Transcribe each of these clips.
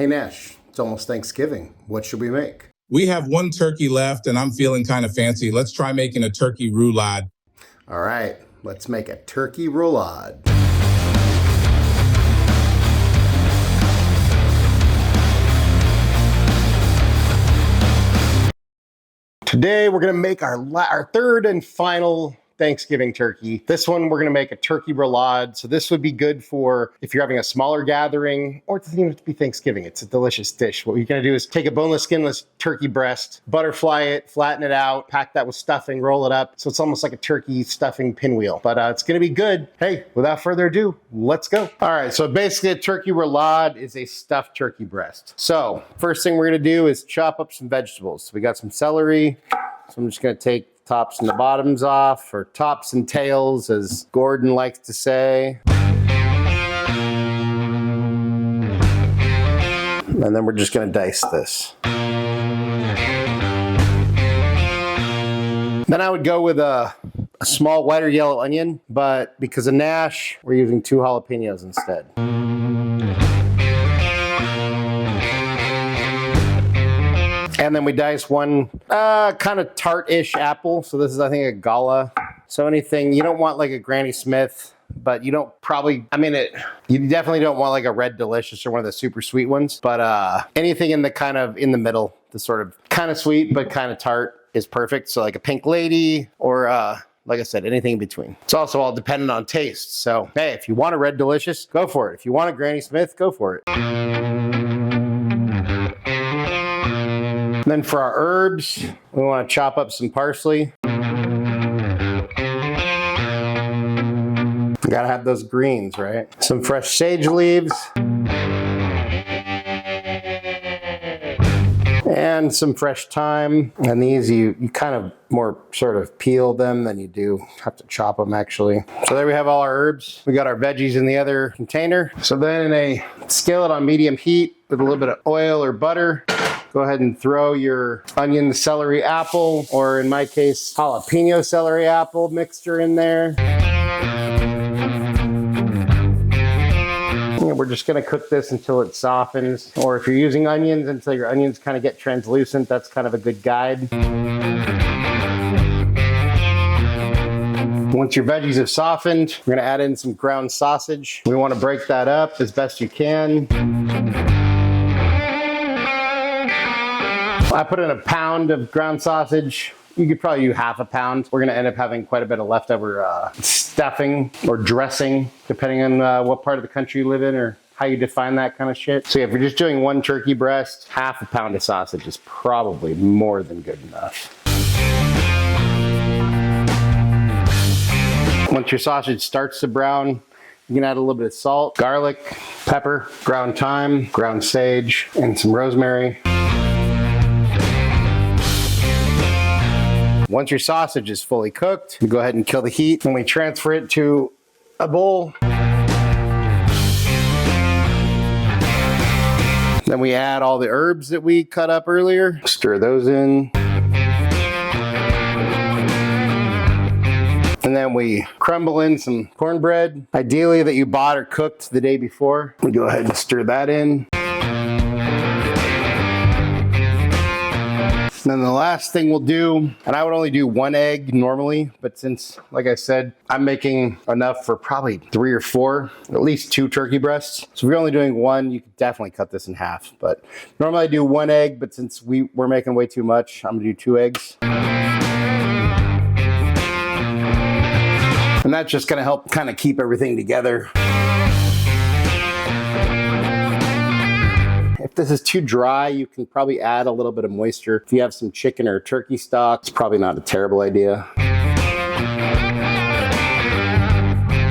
Hey Nash, it's almost Thanksgiving. What should we make? We have one turkey left and I'm feeling kind of fancy. Let's try making a turkey roulade. All right, let's make a turkey roulade. Today we're gonna make our third and final Thanksgiving turkey. This one we're gonna make a turkey roulade. So this would be good for if you're having a smaller gathering, or it doesn't even have to be Thanksgiving. It's a delicious dish. What you're gonna do is take a boneless, skinless turkey breast, butterfly it, flatten it out, pack that with stuffing, roll it up. So it's almost like a turkey stuffing pinwheel, but it's gonna be good. Hey, without further ado, let's go. All right, so basically a turkey roulade is a stuffed turkey breast. So first thing we're gonna do is chop up some vegetables. So we got some celery. So I'm just gonna take tops and the bottoms off, or tops and tails, as Gordon likes to say. And then we're just gonna dice this. Then I would go with a small white or yellow onion, but because of Nash, we're using 2 jalapenos instead. And then we dice one kind of tart-ish apple. So this is, I think, a Gala. So anything, you don't want like a Granny Smith, but you don't probably, you definitely don't want like a Red Delicious or one of the super sweet ones. But anything in the kind of in the middle, the sort of kind of sweet but kind of tart is perfect. So like a Pink Lady or like I said, anything in between. It's also all dependent on taste. So hey, if you want a Red Delicious, go for it. If you want a Granny Smith, go for it. Then for our herbs, we want to chop up some parsley. You gotta have those greens, right? Some fresh sage leaves. And some fresh thyme. And these, you kind of more sort of peel them than you do have to chop them actually. So there we have all our herbs. We got our veggies in the other container. So then in a skillet on medium heat with a little bit of oil or butter, go ahead and throw your onion, celery, apple, or in my case, jalapeno celery apple mixture in there. And we're just gonna cook this until it softens. Or if you're using onions, until your onions kind of get translucent, that's kind of a good guide. Once your veggies have softened, we're gonna add in some ground sausage. We wanna break that up as best you can. I put in a pound of ground sausage. You could probably do half a pound. We're gonna end up having quite a bit of leftover stuffing or dressing, depending on what part of the country you live in or how you define that kind of shit. So yeah, if you're just doing one turkey breast, half a pound of sausage is probably more than good enough. Once your sausage starts to brown, you can add a little bit of salt, garlic, pepper, ground thyme, ground sage, and some rosemary. Once your sausage is fully cooked, you go ahead and kill the heat, and we transfer it to a bowl. Then we add all the herbs that we cut up earlier, stir those in. And then we crumble in some cornbread, ideally that you bought or cooked the day before. We go ahead and stir that in. And then the last thing we'll do, and I would only do 1 egg normally, but since, like I said, I'm making enough for probably 3 or 4, at least 2 turkey breasts. So if you're only doing 1, you could definitely cut this in half. But normally I do 1 egg, but since we're making way too much, I'm gonna do 2 eggs. And that's just gonna help kind of keep everything together. If this is too dry, you can probably add a little bit of moisture. If you have some chicken or turkey stock, it's probably not a terrible idea.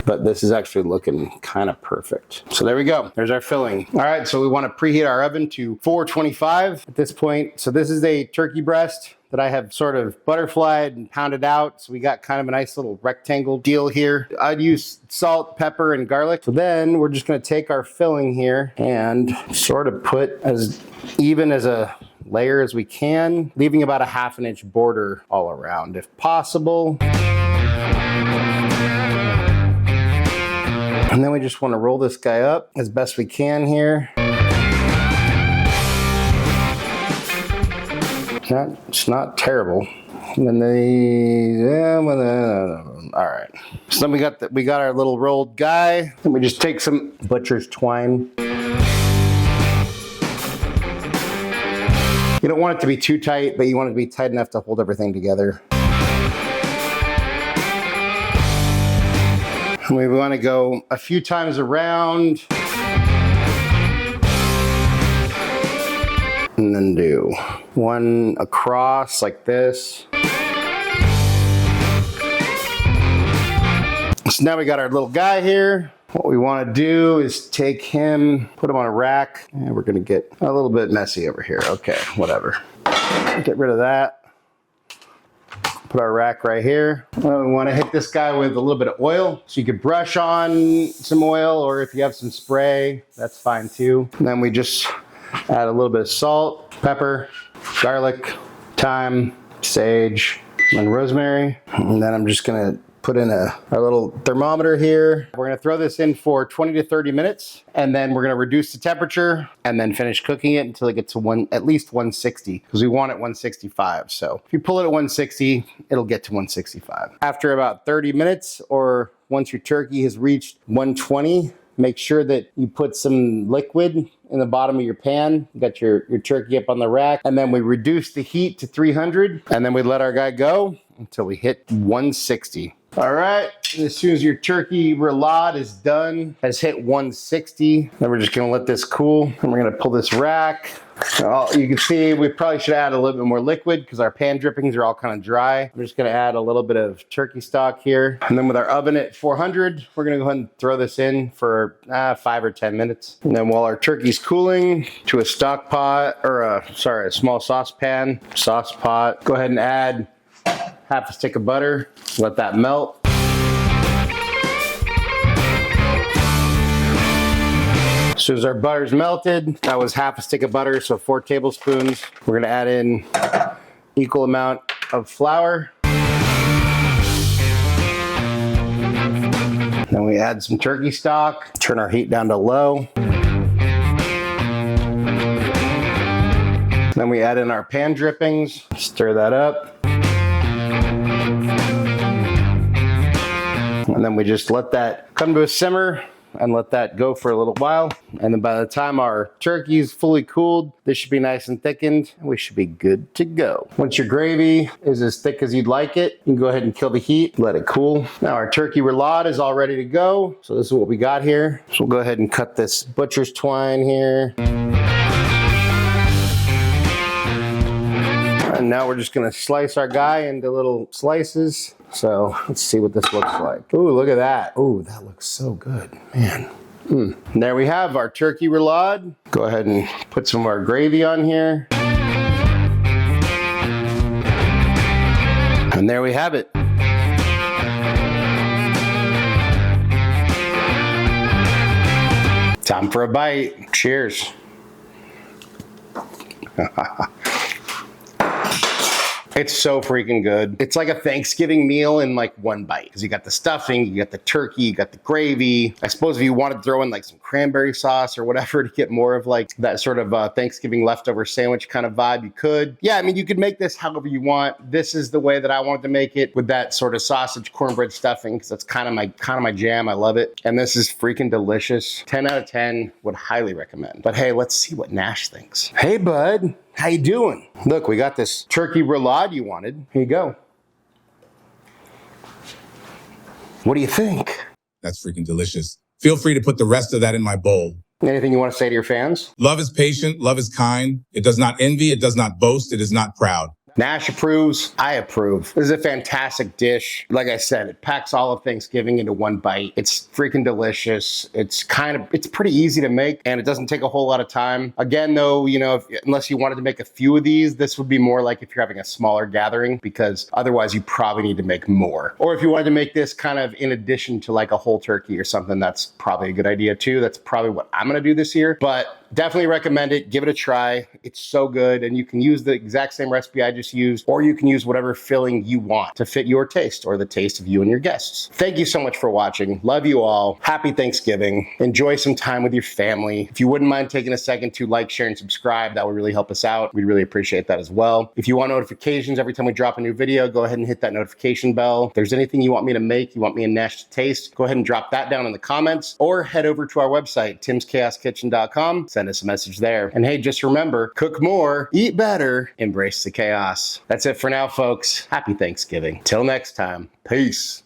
But this is actually looking kind of perfect. So there we go, there's our filling. All right, so we wanna preheat our oven to 425 at this point. So this is a turkey breast that I have sort of butterflied and pounded out. So we got kind of a nice little rectangle deal here. I'd use salt, pepper, and garlic. So then we're just gonna take our filling here and sort of put as even as a layer as we can, leaving about a 1/2 inch border all around if possible. And then we just want to roll this guy up as best we can here. It's not terrible. And then all right. So then we got our little rolled guy. And we just take some butcher's twine. You don't want it to be too tight, but you want it to be tight enough to hold everything together. And we want to go a few times around. And then do one across like this. So now we got our little guy here. What we want to do is take him, put him on a rack, and we're going to get a little bit messy over here. Okay, whatever. Get rid of that. Put our rack right here. Well, we want to hit this guy with a little bit of oil. So you could brush on some oil, or if you have some spray, that's fine too. And then we just add a little bit of salt, pepper, garlic, thyme, sage, and rosemary. And then I'm just gonna put in our little thermometer here. We're gonna throw this in for 20 to 30 minutes, and then we're gonna reduce the temperature and then finish cooking it until it gets to at least 160, because we want it 165. So if you pull it at 160, it'll get to 165. After about 30 minutes, or once your turkey has reached 120, make sure that you put some liquid in the bottom of your pan. You got your turkey up on the rack, and then we reduce the heat to 300, and then we let our guy go until we hit 160. All right, and as soon as your turkey roulade is done, has hit 160, then we're just gonna let this cool, and we're gonna pull this rack. You can see we probably should add a little bit more liquid because our pan drippings are all kind of dry. I'm just gonna add a little bit of turkey stock here. And then with our oven at 400, we're gonna go ahead and throw this in for 5 or 10 minutes. And then while our turkey's cooling, to a stock pot, or a small saucepan, sauce pot, go ahead and add half a stick of butter, let that melt. As soon as our butter's melted, that was half a stick of butter, so 4 tablespoons. We're gonna add in equal amount of flour. Then we add some turkey stock, turn our heat down to low. Then we add in our pan drippings, stir that up. And then we just let that come to a simmer and let that go for a little while. And then by the time our turkey is fully cooled, this should be nice and thickened, and we should be good to go. Once your gravy is as thick as you'd like it, you can go ahead and kill the heat, let it cool. Now our turkey roulade is all ready to go. So this is what we got here. So we'll go ahead and cut this butcher's twine here. And now we're just gonna slice our guy into little slices. So let's see what this looks like. Ooh, look at that. Ooh, that looks so good, man. And there we have our turkey roulade. Go ahead and put some of our gravy on here. And there we have it. Time for a bite. Cheers. It's so freaking good. It's like a Thanksgiving meal in like one bite. Because you got the stuffing, you got the turkey, you got the gravy. I suppose if you wanted to throw in like some cranberry sauce or whatever to get more of like that sort of Thanksgiving leftover sandwich kind of vibe, you could. Yeah, I mean, you could make this however you want. This is the way that I wanted to make it, with that sort of sausage cornbread stuffing, because that's kind of my jam. I love it. And this is freaking delicious. 10 out of 10, would highly recommend. But hey, let's see what Nash thinks. Hey, bud. How you doing? Look, we got this turkey roulade you wanted. Here you go. What do you think? That's freaking delicious. Feel free to put the rest of that in my bowl. Anything you want to say to your fans? Love is patient. Love is kind. It does not envy. It does not boast. It is not proud. Nash approves. I approve. This is a fantastic dish. Like I said, it packs all of Thanksgiving into one bite. It's freaking delicious. It's pretty easy to make, and it doesn't take a whole lot of time. Again, though, you know, unless you wanted to make a few of these, this would be more like if you're having a smaller gathering, because otherwise you probably need to make more. Or if you wanted to make this kind of in addition to like a whole turkey or something, that's probably a good idea too. That's probably what I'm gonna do this year. But definitely recommend it. Give it a try. It's so good. And you can use the exact same recipe I just used, or you can use whatever filling you want to fit your taste or the taste of you and your guests. Thank you so much for watching. Love you all. Happy Thanksgiving. Enjoy some time with your family. If you wouldn't mind taking a second to like, share, and subscribe, that would really help us out. We'd really appreciate that as well. If you want notifications every time we drop a new video, go ahead and hit that notification bell. If there's anything you want me to make, you want me and Nash to taste, go ahead and drop that down in the comments, or head over to our website, timschaoskitchen.com. Send us a message there. And hey, just remember, cook more, eat better, embrace the chaos. That's it for now, folks. Happy Thanksgiving. Till next time, peace.